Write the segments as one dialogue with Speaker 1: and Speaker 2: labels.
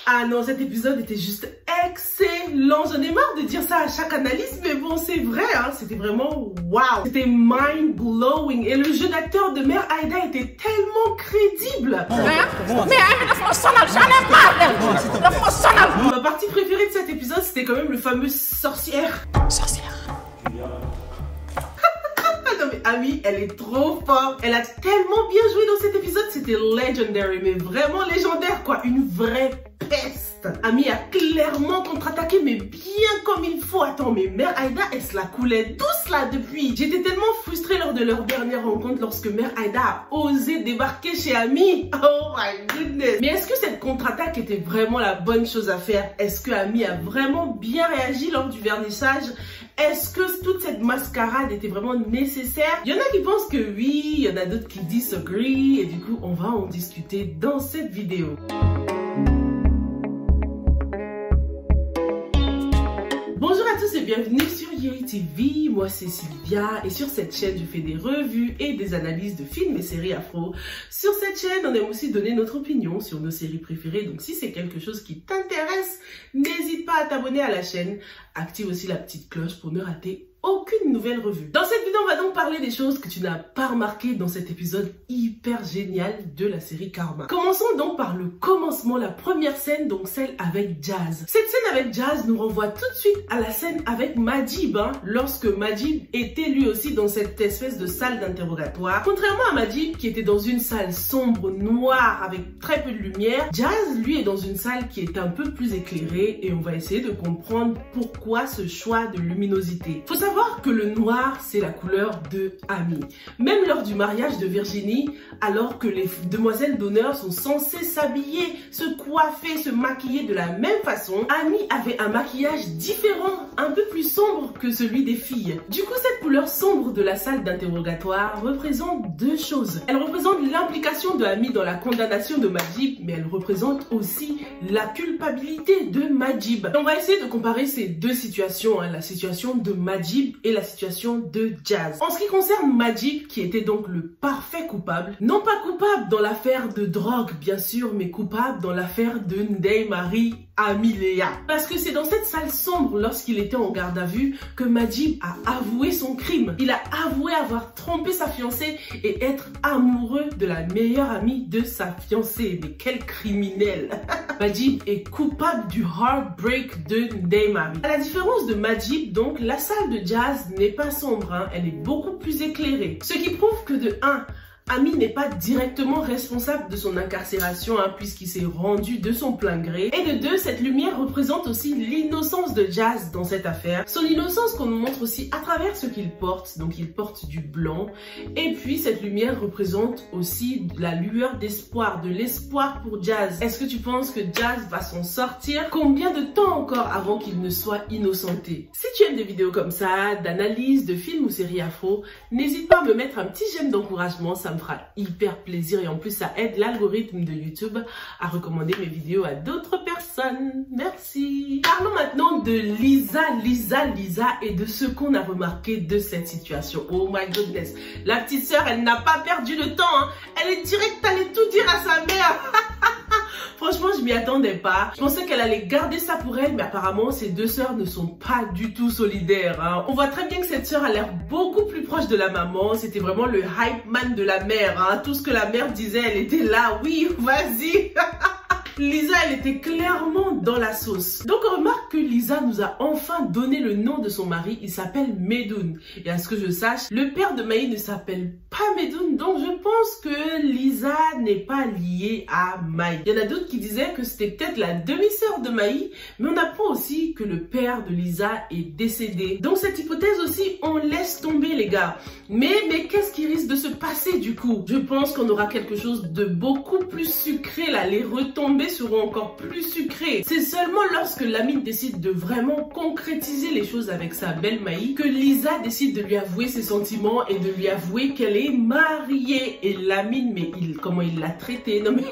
Speaker 1: Ah non, cet épisode était juste excellent. J'en ai marre de dire ça à chaque analyse, mais bon, c'est vrai, hein, c'était vraiment waouh. C'était mind-blowing. Et le jeu d'acteur de Mère Aïda était tellement crédible. Ma partie préférée de cet épisode, c'était quand même le fameux sorcière. Non mais Ami, elle est trop forte. Elle a tellement bien joué dans cet épisode, c'était legendary, mais vraiment légendaire quoi, une vraie peste. Ami a clairement contre-attaqué, mais bien comme il faut. Attends, mais Mère Aïda, elle se la coulait douce là depuis. J'étais tellement frustrée lors de leur dernière rencontre lorsque Mère Aïda a osé débarquer chez Ami. Oh my goodness. Mais est-ce que cette contre-attaque était vraiment la bonne chose à faire? Est-ce que Ami a vraiment bien réagi lors du vernissage? Est-ce que toute cette mascarade était vraiment nécessaire? Il y en a qui pensent que oui, il y en a d'autres qui disagree, et du coup, on va en discuter dans cette vidéo. Bonjour à tous et bienvenue sur Yeri TV, moi c'est Sylvia et sur cette chaîne je fais des revues et des analyses de films et séries afro. Sur cette chaîne on aime aussi donner notre opinion sur nos séries préférées, donc si c'est quelque chose qui t'intéresse, n'hésite pas à t'abonner à la chaîne, active aussi la petite cloche pour ne rater aucune nouvelle revue. Dans cette vidéo, on va donc parler des choses que tu n'as pas remarquées dans cet épisode hyper génial de la série Karma. Commençons donc par le commencement, la première scène, donc celle avec Jazz. Cette scène avec Jazz nous renvoie tout de suite à la scène avec Majib, lorsque Majib était lui aussi dans cette espèce de salle d'interrogatoire. Contrairement à Majib qui était dans une salle sombre, noire, avec très peu de lumière, Jazz lui est dans une salle qui est un peu plus éclairée et on va essayer de comprendre pourquoi ce choix de luminosité. Faut savoir que le noir, c'est la couleur de Ami. Même lors du mariage de Virginie, alors que les demoiselles d'honneur sont censées s'habiller, se coiffer, se maquiller de la même façon, Ami avait un maquillage différent, un peu plus sombre que celui des filles. Du coup, cette couleur sombre de la salle d'interrogatoire représente deux choses. Elle représente l'implication de Ami dans la condamnation de Majib, mais elle représente aussi la culpabilité de Majib. On va essayer de comparer ces deux situations, la situation de Majib et la situation de Jazz. En ce qui concerne Majib, qui était donc le parfait coupable, non pas coupable dans l'affaire de drogue bien sûr, mais coupable dans l'affaire de Ndeye Marie Amiléa. Parce que c'est dans cette salle sombre, lorsqu'il était en garde à vue, que Majib a avoué son crime. Il a avoué avoir trompé sa fiancée et être amoureux de la meilleure amie de sa fiancée. Mais quel criminel. Majib est coupable du heartbreak de Ndeye Marie. À la différence de Majib, donc, la salle de Jazz n'est pas sombre, elle est beaucoup plus éclairée. Ce qui prouve que de 1, Ami n'est pas directement responsable de son incarcération puisqu'il s'est rendu de son plein gré. Et de 2, cette lumière représente aussi l'innocence de Jazz dans cette affaire. Son innocence qu'on nous montre aussi à travers ce qu'il porte. Donc il porte du blanc. Et puis cette lumière représente aussi la lueur d'espoir, de l'espoir pour Jazz. Est-ce que tu penses que Jazz va s'en sortir? Combien de temps encore avant qu'il ne soit innocenté? Si tu aimes des vidéos comme ça, d'analyse, de films ou séries afro, n'hésite pas à me mettre un petit j'aime d'encouragement, ça me fera hyper plaisir et en plus ça aide l'algorithme de YouTube à recommander mes vidéos à d'autres personnes. Merci. Parlons maintenant de Lisa et de ce qu'on a remarqué de cette situation. Oh my goodness. La petite sœur, elle n'a pas perdu le temps. Elle est directe, allée tout dire à sa mère. Franchement, je m'y attendais pas. Je pensais qu'elle allait garder ça pour elle, mais apparemment, ces deux sœurs ne sont pas du tout solidaires. On voit très bien que cette sœur a l'air beaucoup plus proche de la maman. C'était vraiment le hype man de la mère. Tout ce que la mère disait, elle était là. Oui, vas-y. Lisa, elle était clairement dans la sauce. Donc on remarque que Lisa nous a enfin donné le nom de son mari. Il s'appelle Medoun. Et à ce que je sache, le père de Maï ne s'appelle pas Medoun. Donc je pense que Lisa n'est pas liée à Maï. Il y en a d'autres qui disaient que c'était peut-être la demi-sœur de Maï. Mais on apprend aussi que le père de Lisa est décédé. Donc cette hypothèse aussi, on laisse tomber les gars. Mais qu'est-ce qui risque de se passer du coup? Je pense qu'on aura quelque chose de beaucoup plus sucré là. Les retombées seront encore plus sucrées. C'est seulement lorsque Lamine décide de vraiment concrétiser les choses avec sa belle Maï que Lisa décide de lui avouer ses sentiments et de lui avouer qu'elle est mariée. Et Lamine, mais comment il l'a traité? Non mais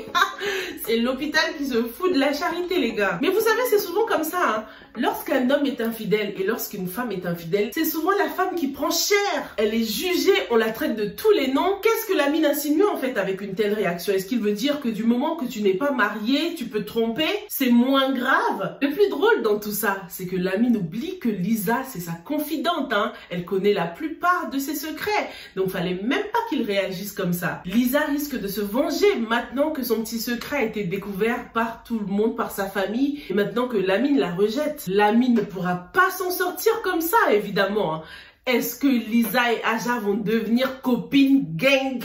Speaker 1: c'est l'hôpital qui se fout de la charité les gars. Mais vous savez, c'est souvent comme ça. Lorsqu'un homme est infidèle et lorsqu'une femme est infidèle, c'est souvent la femme qui prend cher. Elle est jugée, on la traite de tous les noms. Qu'est-ce que Lamine insinue en fait avec une telle réaction? Est-ce qu'il veut dire que du moment que tu n'es pas marié, tricher, tu peux te tromper, c'est moins grave. Le plus drôle dans tout ça, c'est que Lamine oublie que Lisa, c'est sa confidente, hein. Elle connaît la plupart de ses secrets, donc fallait même pas qu'il réagisse comme ça. Lisa risque de se venger maintenant que son petit secret a été découvert par tout le monde, par sa famille, et maintenant que Lamine la rejette. Lamine ne pourra pas s'en sortir comme ça, évidemment, hein. Est-ce que Lisa et Aja vont devenir copines gang?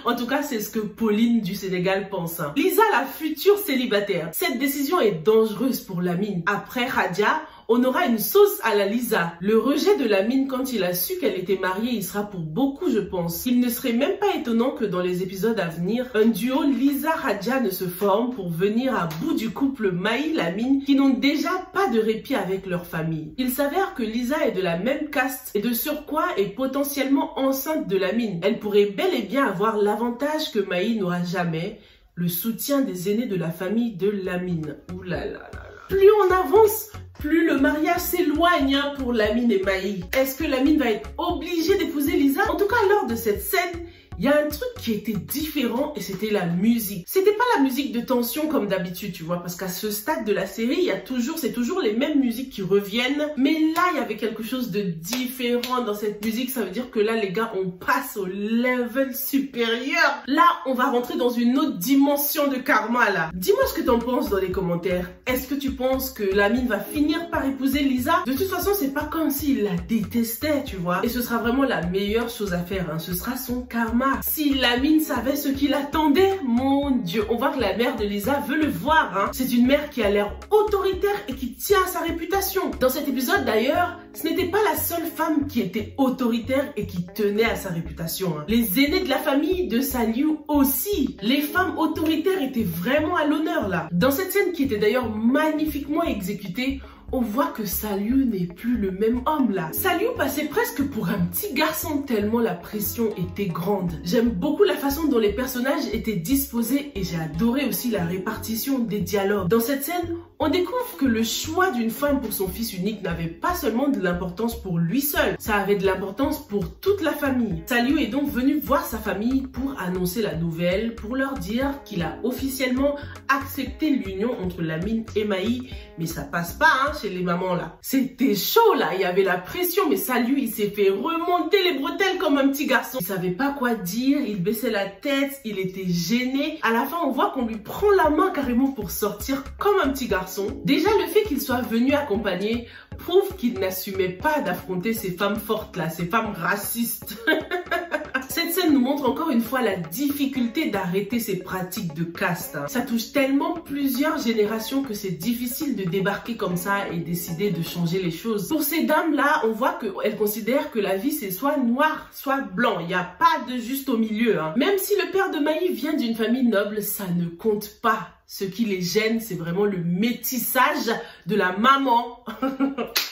Speaker 1: En tout cas, c'est ce que Pauline du Sénégal pense. Hein. Lisa, la future célibataire. Cette décision est dangereuse pour Lamine. Après Radia, on aura une sauce à la Lisa. Le rejet de Lamine quand il a su qu'elle était mariée, il sera pour beaucoup, je pense. Il ne serait même pas étonnant que dans les épisodes à venir, un duo Lisa-Radia ne se forme pour venir à bout du couple Maï-Lamine qui n'ont déjà pas de répit avec leur famille. Il s'avère que Lisa est de la même caste et de surcroît est potentiellement enceinte de Lamine. Elle pourrait bel et bien avoir l'avantage que Maï n'aura jamais, le soutien des aînés de la famille de Lamine. Ouh là là là là. Plus on avance, plus le mariage s'éloigne pour Lamine et Maï. Est-ce que Lamine va être obligée d'épouser Lisa? En tout cas, lors de cette scène, il y a un truc qui était différent et c'était la musique. C'était pas la musique de tension comme d'habitude, tu vois, parce qu'à ce stade de la série, c'est toujours les mêmes musiques qui reviennent. Mais là, il y avait quelque chose de différent dans cette musique. Ça veut dire que là, les gars, on passe au level supérieur. Là, on va rentrer dans une autre dimension de karma, là. Dis-moi ce que t'en penses dans les commentaires. Est-ce que tu penses que Lamine va finir par épouser Lisa? De toute façon, c'est pas comme s'il la détestait, tu vois. Et ce sera vraiment la meilleure chose à faire, hein. Ce sera son karma. Si Lamine savait ce qu'il attendait, mon Dieu, on voit que la mère de Lisa veut le voir, hein. C'est une mère qui a l'air autoritaire et qui tient à sa réputation. Dans cet épisode d'ailleurs, ce n'était pas la seule femme qui était autoritaire et qui tenait à sa réputation, hein. Les aînés de la famille de Saliu aussi. Les femmes autoritaires étaient vraiment à l'honneur là. Dans cette scène qui était d'ailleurs magnifiquement exécutée, on voit que Saliu n'est plus le même homme là. Saliu passait presque pour un petit garçon tellement la pression était grande. J'aime beaucoup la façon dont les personnages étaient disposés et j'ai adoré aussi la répartition des dialogues. Dans cette scène, on découvre que le choix d'une femme pour son fils unique n'avait pas seulement de l'importance pour lui seul, ça avait de l'importance pour toute la famille. Saliu est donc venu voir sa famille pour annoncer la nouvelle, pour leur dire qu'il a officiellement accepté l'union entre Lamine et Maï, mais ça passe pas hein, chez les mamans là. C'était chaud là, il y avait la pression, mais Saliu il s'est fait remonter les bretelles comme un petit garçon. Il savait pas quoi dire, il baissait la tête, il était gêné. À la fin on voit qu'on lui prend la main carrément pour sortir comme un petit garçon. Déjà le fait qu'il soit venu accompagner prouve qu'il n'assumait pas d'affronter ces femmes fortes là, ces femmes racistes. Cette scène nous montre encore une fois la difficulté d'arrêter ces pratiques de caste. Ça touche tellement plusieurs générations que c'est difficile de débarquer comme ça et décider de changer les choses. Pour ces dames-là, on voit qu'elles considèrent que la vie c'est soit noir, soit blanc. Il n'y a pas de juste au milieu. Hein. Même si le père de Maï vient d'une famille noble, ça ne compte pas. Ce qui les gêne, c'est vraiment le métissage de la maman.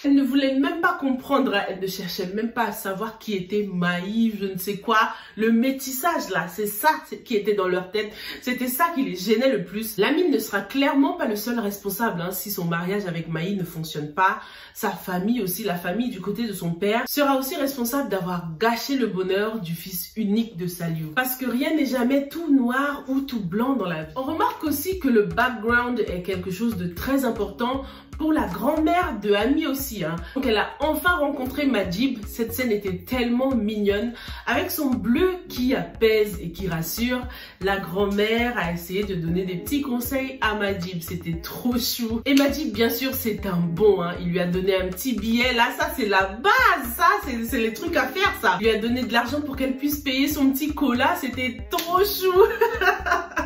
Speaker 1: Elle ne voulait même pas comprendre, elle ne cherchait même pas à savoir qui était Maï, je ne sais quoi. Le métissage là, c'est ça qui était dans leur tête. C'était ça qui les gênait le plus. Lamine ne sera clairement pas le seul responsable hein, si son mariage avec Maï ne fonctionne pas. Sa famille aussi, la famille du côté de son père, sera aussi responsable d'avoir gâché le bonheur du fils unique de Saliu. Parce que rien n'est jamais tout noir ou tout blanc dans la vie. On remarque aussi que le background est quelque chose de très important pour la grand-mère de Ami aussi. Hein. Donc elle a enfin rencontré Majib. Cette scène était tellement mignonne. Avec son bleu qui apaise et qui rassure, la grand-mère a essayé de donner des petits conseils à Majib. C'était trop chou. Et Majib, bien sûr, c'est un bon. Hein. Il lui a donné un petit billet. Là, ça, c'est la base. Ça, c'est les trucs à faire, ça. Il lui a donné de l'argent pour qu'elle puisse payer son petit cola. C'était trop chou.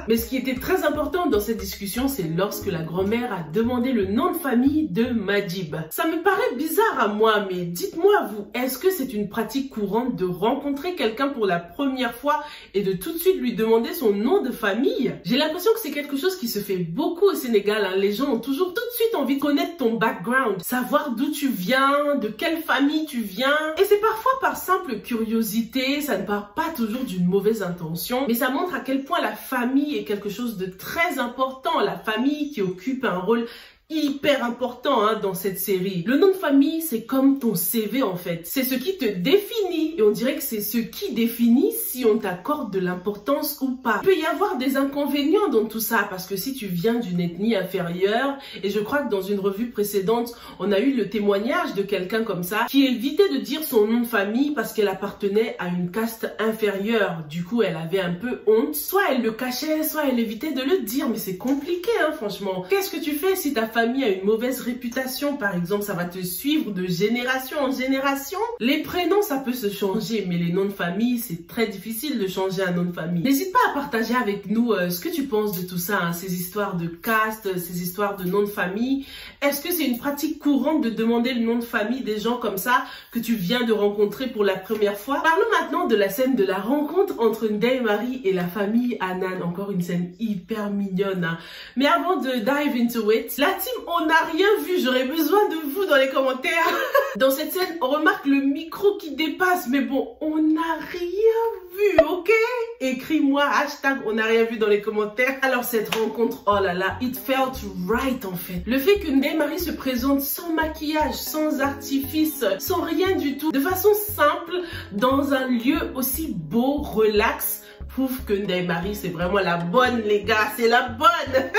Speaker 1: Mais ce qui était très important dans cette discussion, c'est lorsque la grand-mère a demandé le nom de famille de Majib. Ça me paraît bizarre à moi, mais dites-moi vous, est-ce que c'est une pratique courante de rencontrer quelqu'un pour la première fois et de tout de suite lui demander son nom de famille? J'ai l'impression que c'est quelque chose qui se fait beaucoup au Sénégal. Hein. Les gens ont toujours tout de suite envie de connaître ton background, savoir d'où tu viens, de quelle famille tu viens. Et c'est parfois par simple curiosité, ça ne part pas toujours d'une mauvaise intention, mais ça montre à quel point la famille est quelque chose de très important. La famille qui occupe un rôle hyper important dans cette série. Le nom de famille, c'est comme ton CV en fait. C'est ce qui te définit et on dirait que c'est ce qui définit si on t'accorde de l'importance ou pas. Il peut y avoir des inconvénients dans tout ça parce que si tu viens d'une ethnie inférieure, et je crois que dans une revue précédente, on a eu le témoignage de quelqu'un comme ça qui évitait de dire son nom de famille parce qu'elle appartenait à une caste inférieure. Du coup, elle avait un peu honte. Soit elle le cachait, soit elle évitait de le dire. Mais c'est compliqué, franchement. Qu'est-ce que tu fais si ta famille a une mauvaise réputation, par exemple? Ça va te suivre de génération en génération. Les prénoms, ça peut se changer, mais les noms de famille, c'est très difficile de changer un nom de famille. N'hésite pas à partager avec nous ce que tu penses de tout ça, ces histoires de caste, ces histoires de nom de famille. Est-ce que c'est une pratique courante de demander le nom de famille des gens comme ça que tu viens de rencontrer pour la première fois? Parlons maintenant de la scène de la rencontre entre Ndeye Marie et la famille Hanan. Encore une scène hyper mignonne. Mais avant de dive into it, la team, on n'a rien vu. J'aurais besoin de vous dans les commentaires. Dans cette scène, on remarque le micro qui dépasse. Mais bon, on n'a rien vu, ok? Écris-moi hashtag on n'a rien vu dans les commentaires. Alors cette rencontre, oh là là, it felt right en fait. Le fait que Ndeye Marie se présente sans maquillage, sans artifice, sans rien du tout, de façon simple, dans un lieu aussi beau, relax, prouve que Ndeye Marie c'est vraiment la bonne les gars, c'est la bonne.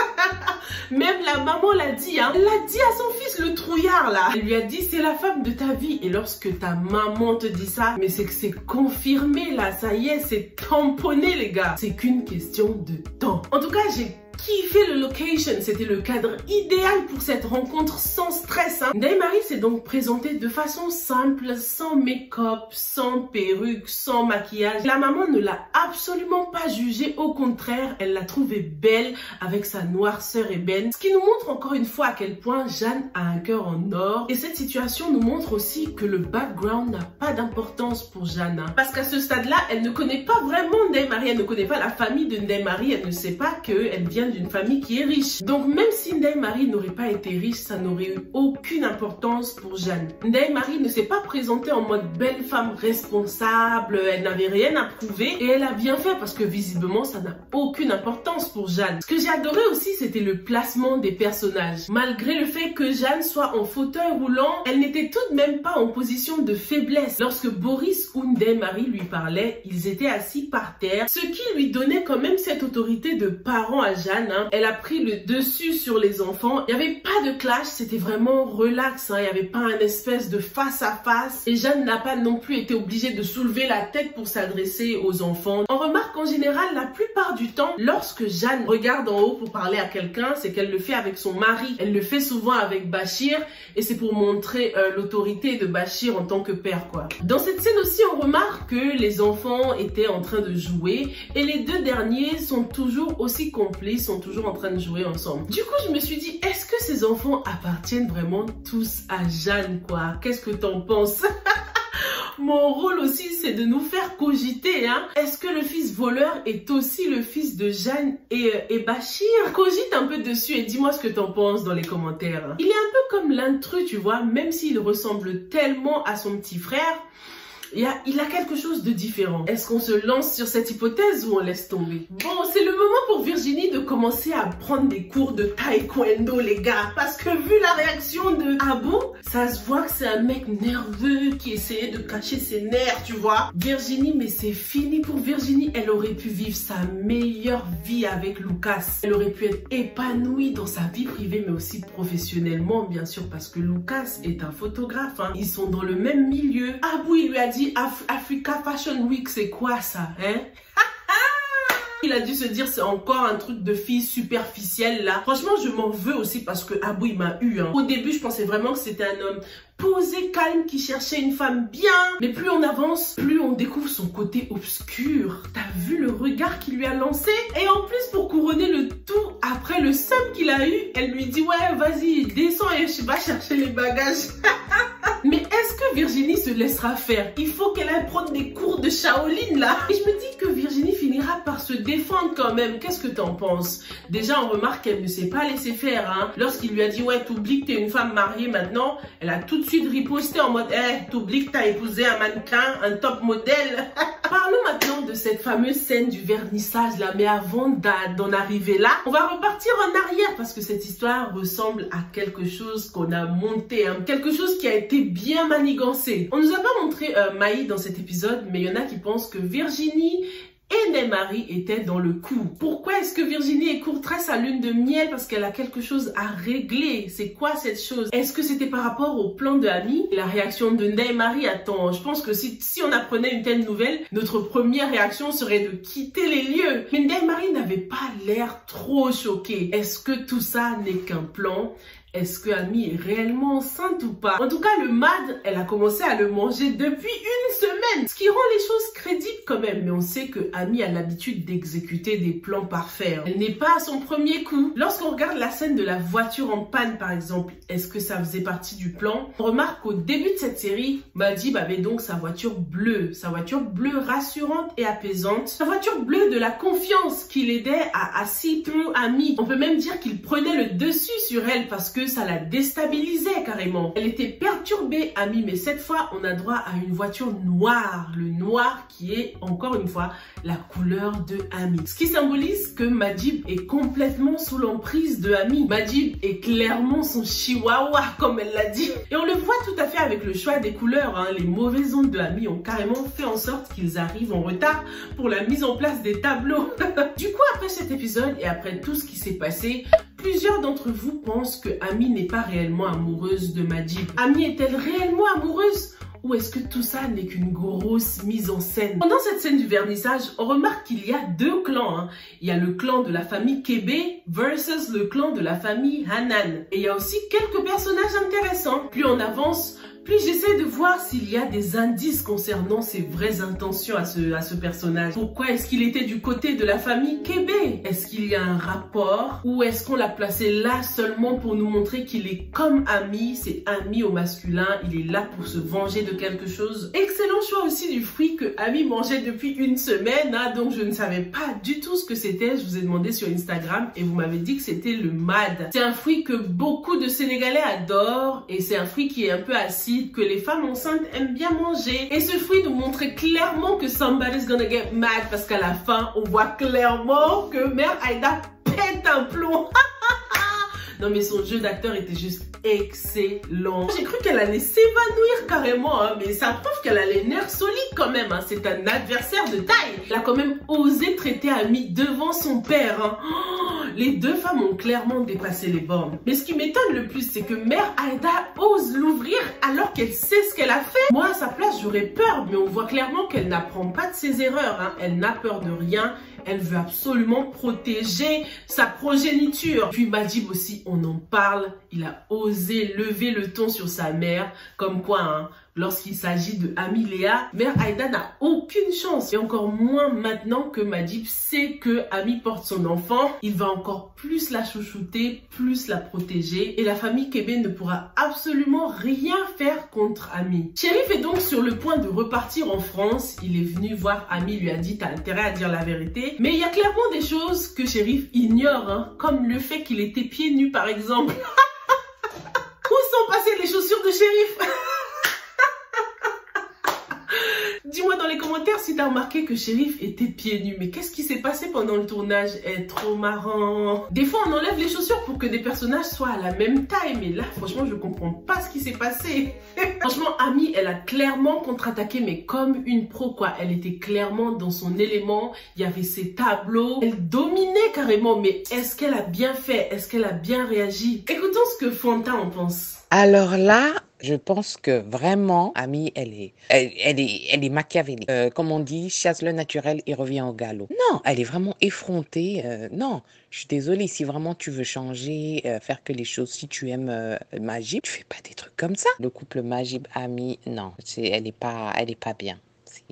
Speaker 1: Même la maman l'a dit, elle l'a dit à son fils le trouillard là. Elle lui a dit c'est la femme de ta vie. Et lorsque ta maman te dit ça, mais c'est que c'est confirmé là, ça y est, c'est tamponné les gars. C'est qu'une question de temps. En tout cas, j'ai kiffé le location, c'était le cadre idéal pour cette rencontre sans stress. Ndeye Marie s'est donc présentée de façon simple, sans make-up, sans perruque, sans maquillage. La maman ne l'a absolument pas jugée, au contraire, elle l'a trouvée belle avec sa noirceur ébène. Ce qui nous montre encore une fois à quel point Jeanne a un cœur en or. Et cette situation nous montre aussi que le background n'a pas d'importance pour Jeanne. Parce qu'à ce stade-là, elle ne connaît pas vraiment Ndeye Marie, elle ne connaît pas la famille de Ndeye Marie, elle ne sait pas qu'elle vient d'une famille qui est riche. Donc même si Ndeye Marie n'aurait pas été riche, ça n'aurait eu aucune importance pour Jeanne. Ndeye Marie ne s'est pas présentée en mode belle femme responsable, elle n'avait rien à prouver et elle a bien fait parce que visiblement ça n'a aucune importance pour Jeanne. Ce que j'ai adoré aussi, c'était le placement des personnages. Malgré le fait que Jeanne soit en fauteuil roulant, elle n'était tout de même pas en position de faiblesse. Lorsque Boris ou Ndeye Marie lui parlaient, ils étaient assis par terre, ce qui lui donnait quand même cette autorité de parent à Jeanne. Elle a pris le dessus sur les enfants. Il n'y avait pas de clash, c'était vraiment relax. Il n'y avait pas un espèce de face à face. Et Jeanne n'a pas non plus été obligée de soulever la tête pour s'adresser aux enfants. On remarque en général, la plupart du temps, lorsque Jeanne regarde en haut pour parler à quelqu'un, c'est qu'elle le fait avec son mari. Elle le fait souvent avec Bachir et c'est pour montrer l'autorité de Bachir en tant que père, quoi. Dans cette scène aussi, on remarque que les enfants étaient en train de jouer et les deux derniers sont toujours aussi complices, sont toujours en train de jouer ensemble. Du coup, je me suis dit, est-ce que ces enfants appartiennent vraiment tous à Jeanne, quoi? Qu'est-ce que t'en penses? Mon rôle aussi, c'est de nous faire cogiter. Est-ce que le fils voleur est aussi le fils de Jeanne et Bachir? Cogite un peu dessus et dis-moi ce que t'en penses dans les commentaires. Il est un peu comme l'intrus, tu vois, même s'il ressemble tellement à son petit frère, il a quelque chose de différent. Est-ce qu'on se lance sur cette hypothèse ou on laisse tomber? Bon, c'est le moment pour Virginie de commencer à prendre des cours de taekwondo, les gars. Parce que vu la réaction de Abou, ça se voit que c'est un mec nerveux qui essayait de cacher ses nerfs, tu vois. Virginie, mais c'est fini pour Virginie. Elle aurait pu vivre sa meilleure vie avec Lucas. Elle aurait pu être épanouie dans sa vie privée, mais aussi professionnellement, bien sûr, parce que Lucas est un photographe. Ils sont dans le même milieu. Abou, il lui a dit Africa Fashion Week, c'est quoi ça, Il a dû se dire c'est encore un truc de fille superficielle là. Franchement, je m'en veux aussi parce que Abou il m'a eu. Au début, je pensais vraiment que c'était un homme posé, calme, qui cherchait une femme bien. Mais plus on avance, plus on découvre son côté obscur. T'as vu le regard qu'il lui a lancé? Et en plus, pour couronner le tout, après le seum qu'il a eu, elle lui dit ouais, vas-y, descends et je vais chercher les bagages. Mais est-ce que Virginie se laissera faire? Il faut qu'elle aille prendre des cours de Shaolin là. Et je me dis que Virginie finira par se défendre quand même. Qu'est-ce que t'en penses? Déjà, on remarque qu'elle ne s'est pas laissée faire. Hein. Lorsqu'il lui a dit, ouais, t'oublies que t'es une femme mariée maintenant, elle a tout de suite riposté en mode, t'oublies que t'as épousé un mannequin, un top modèle. Parlons maintenant de cette fameuse scène du vernissage là. Mais avant d'en arriver là, on va repartir en arrière parce que cette histoire ressemble à quelque chose qu'on a monté, hein. Quelque chose qui a été bien manigancé. On nous a pas montré Maï dans cet épisode, mais il y en a qui pensent que Virginie et Ndeye-Marie étaient dans le coup. Pourquoi est-ce que Virginie écourterait sa lune de miel? Parce qu'elle a quelque chose à régler. C'est quoi cette chose? Est-ce que c'était par rapport au plan de Ami? La réaction de Ndeye-Marie, attends, je pense que si on apprenait une telle nouvelle, notre première réaction serait de quitter les lieux. Mais Ndeye-Marie n'avait pas l'air trop choquée. Est-ce que tout ça n'est qu'un plan? Est-ce que Ami est réellement enceinte ou pas? En tout cas, le MAD, elle a commencé à le manger depuis une semaine. Ce qui rend les choses crédibles quand même. Mais on sait que Ami a l'habitude d'exécuter des plans parfaits. Elle n'est pas à son premier coup. Lorsqu'on regarde la scène de la voiture en panne, par exemple, est-ce que ça faisait partie du plan? On remarque qu'au début de cette série, Majib avait donc sa voiture bleue. Sa voiture bleue rassurante et apaisante. Sa voiture bleue de la confiance qui l'aidait à see through Ami. On peut même dire qu'il prenait le dessus sur elle parce que ça la déstabilisait carrément. Elle était perturbée, Ami, mais cette fois, on a droit à une voiture noire. Le noir qui est, encore une fois, la couleur de Ami. Ce qui symbolise que Majib est complètement sous l'emprise de Ami. Majib est clairement son chihuahua, comme elle l'a dit. Et on le voit tout à fait avec le choix des couleurs. Hein. Les mauvaises ondes de Ami ont carrément fait en sorte qu'ils arrivent en retard pour la mise en place des tableaux. Du coup, après cet épisode et après tout ce qui s'est passé, plusieurs d'entre vous pensent que Ami n'est pas réellement amoureuse de Majib. Ami est-elle réellement amoureuse? Ou est-ce que tout ça n'est qu'une grosse mise en scène? Pendant cette scène du vernissage, on remarque qu'il y a deux clans. Hein. Il y a le clan de la famille Kébé versus le clan de la famille Hanan. Et il y a aussi quelques personnages intéressants. Plus on avance, plus j'essaie de voir s'il y a des indices concernant ses vraies intentions à ce personnage. Pourquoi est-ce qu'il était du côté de la famille Kébé? Est-ce qu'il y a un rapport? Ou est-ce qu'on l'a placé là seulement pour nous montrer qu'il est comme Ami? C'est Ami au masculin, il est là pour se venger de quelque chose. Excellent choix aussi du fruit que Ami mangeait depuis une semaine, hein, donc je ne savais pas du tout ce que c'était. Je vous ai demandé sur Instagram et vous m'avez dit que c'était le MAD. C'est un fruit que beaucoup de Sénégalais adorent et c'est un fruit qui est un peu acide, que les femmes enceintes aiment bien manger. Et ce fruit nous montrait clairement que somebody's gonna get mad parce qu'à la fin, on voit clairement que Mère Aïda pète un plomb. Non mais son jeu d'acteur était juste excellent. J'ai cru qu'elle allait s'évanouir carrément, hein, mais ça prouve qu'elle a les nerfs solides quand même. Hein. C'est un adversaire de taille. Elle a quand même osé traiter Ami devant son père. Hein. Oh, les deux femmes ont clairement dépassé les bornes. Mais ce qui m'étonne le plus, c'est que Mère Aïda ose l'ouvrir alors qu'elle sait ce qu'elle a fait. Moi, à sa place, j'aurais peur, mais on voit clairement qu'elle n'apprend pas de ses erreurs. Hein. Elle n'a peur de rien. Elle veut absolument protéger sa progéniture. Puis Majib aussi, on en parle. Il a osé lever le ton sur sa mère. Comme quoi, hein, lorsqu'il s'agit de Ami Léa, Mère Aïda n'a aucune chance. Et encore moins maintenant que Majib sait que Ami porte son enfant. Il va encore plus la chouchouter, plus la protéger. Et la famille Kébé ne pourra absolument rien faire contre Ami. Chérif est donc sur le point de repartir en France. Il est venu voir Ami, lui a dit t'as intérêt à dire la vérité. Mais il y a clairement des choses que Chérif ignore, hein, comme le fait qu'il était pieds nus par exemple. Où sont passées les chaussures de Chérif? Dis-moi dans les commentaires si t'as remarqué que Chérif était pieds nus. Mais qu'est-ce qui s'est passé pendant le tournage? Trop marrant. Des fois, on enlève les chaussures pour que des personnages soient à la même taille. Mais là, franchement, je comprends pas ce qui s'est passé. Franchement, Ami, elle a clairement contre-attaqué, mais comme une pro, quoi. Elle était clairement dans son élément. Il y avait ses tableaux. Elle dominait carrément. Mais est-ce qu'elle a bien fait? Est-ce qu'elle a bien réagi? Écoutons ce que Fanta en pense.
Speaker 2: Alors là, je pense que vraiment, Ami, elle est machiavélique. Comme on dit, chasse le naturel et revient au galop. Non, elle est vraiment effrontée. Non, je suis désolée. Si vraiment tu veux changer, faire que les choses, si tu aimes Majib, tu fais pas des trucs comme ça. Le couple Majib-Ami, non, elle est pas bien.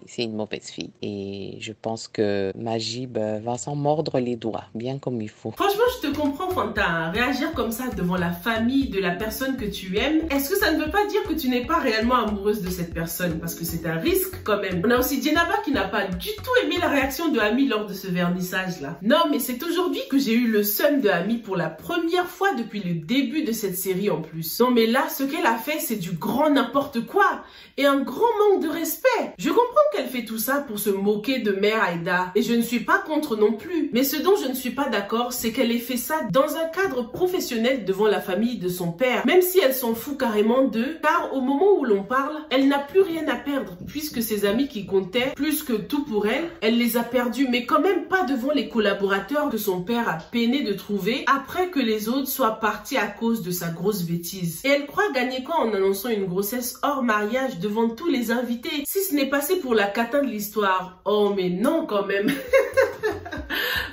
Speaker 2: c'est une mauvaise fille. Et je pense que Majib va s'en mordre les doigts, bien comme il faut.
Speaker 1: Franchement, je te comprends, Fanta. Réagir comme ça devant la famille de la personne que tu aimes, est-ce que ça ne veut pas dire que tu n'es pas réellement amoureuse de cette personne? Parce que c'est un risque quand même. On a aussi Djenaba qui n'a pas du tout aimé la réaction de Ami lors de ce vernissage-là. Non, mais c'est aujourd'hui que j'ai eu le seum de Ami pour la première fois depuis le début de cette série en plus. Non, mais là, ce qu'elle a fait, c'est du grand n'importe quoi et un grand manque de respect. Je comprends qu'elle fait tout ça pour se moquer de Mère Aïda et je ne suis pas contre non plus. Mais ce dont je ne suis pas d'accord, c'est qu'elle ait fait ça dans un cadre professionnel devant la famille de son père. Même si elle s'en fout carrément d'eux, car au moment où l'on parle, elle n'a plus rien à perdre puisque ses amis qui comptaient plus que tout pour elle, elle les a perdus, mais quand même pas devant les collaborateurs que son père a peiné de trouver après que les autres soient partis à cause de sa grosse bêtise. Et elle croit gagner quoi en annonçant une grossesse hors mariage devant tous les invités, si ce n'est passé pour la cata de l'histoire? Oh mais non quand même.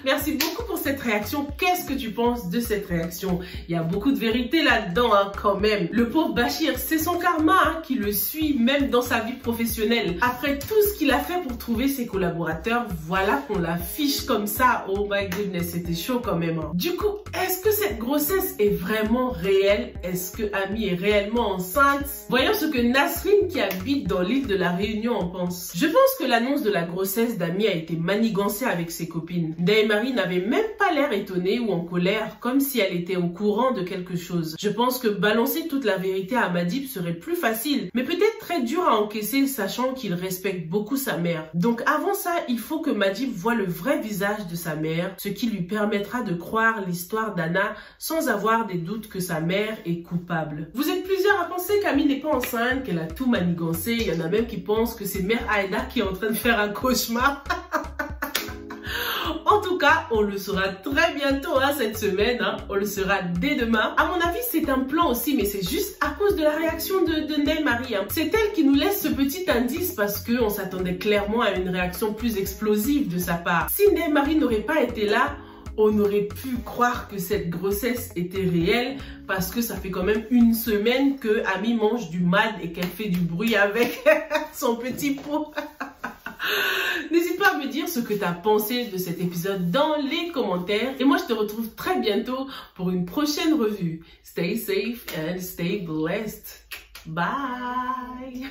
Speaker 1: Merci beaucoup pour cette réaction. Qu'est-ce que tu penses de cette réaction? Il y a beaucoup de vérité là-dedans hein, quand même. Le pauvre Bachir, c'est son karma hein, qui le suit même dans sa vie professionnelle. Après tout ce qu'il a fait pour trouver ses collaborateurs, voilà qu'on l'affiche comme ça. Oh my goodness, c'était chaud quand même. Hein. Du coup, est-ce que cette grossesse est vraiment réelle? Est-ce que Ami est réellement enceinte? Voyons ce que Nasrine qui habite dans l'île de la Réunion en pense. Je pense que l'annonce de la grossesse d'Ami a été manigancée avec ses copines. Marie n'avait même pas l'air étonnée ou en colère, comme si elle était au courant de quelque chose. Je pense que balancer toute la vérité à Majib serait plus facile, mais peut-être très dur à encaisser, sachant qu'il respecte beaucoup sa mère. Donc avant ça, il faut que Majib voie le vrai visage de sa mère, ce qui lui permettra de croire l'histoire d'Anna sans avoir des doutes que sa mère est coupable. Vous êtes plusieurs à penser qu'Ami n'est pas enceinte, qu'elle a tout manigancé. Il y en a même qui pensent que c'est Mère Aïda qui est en train de faire un cauchemar. En tout cas, on le saura très bientôt hein, cette semaine, hein. On le saura dès demain. À mon avis, c'est un plan aussi, mais c'est juste à cause de la réaction de Ndeye Marie. Hein. C'est elle qui nous laisse ce petit indice parce qu'on s'attendait clairement à une réaction plus explosive de sa part. Si Ndeye Marie n'aurait pas été là, on aurait pu croire que cette grossesse était réelle parce que ça fait quand même une semaine que Ami mange du mad et qu'elle fait du bruit avec son petit pot. N'hésite pas à me dire ce que tu as pensé de cet épisode dans les commentaires. Et moi, je te retrouve très bientôt pour une prochaine revue. Stay safe and stay blessed. Bye!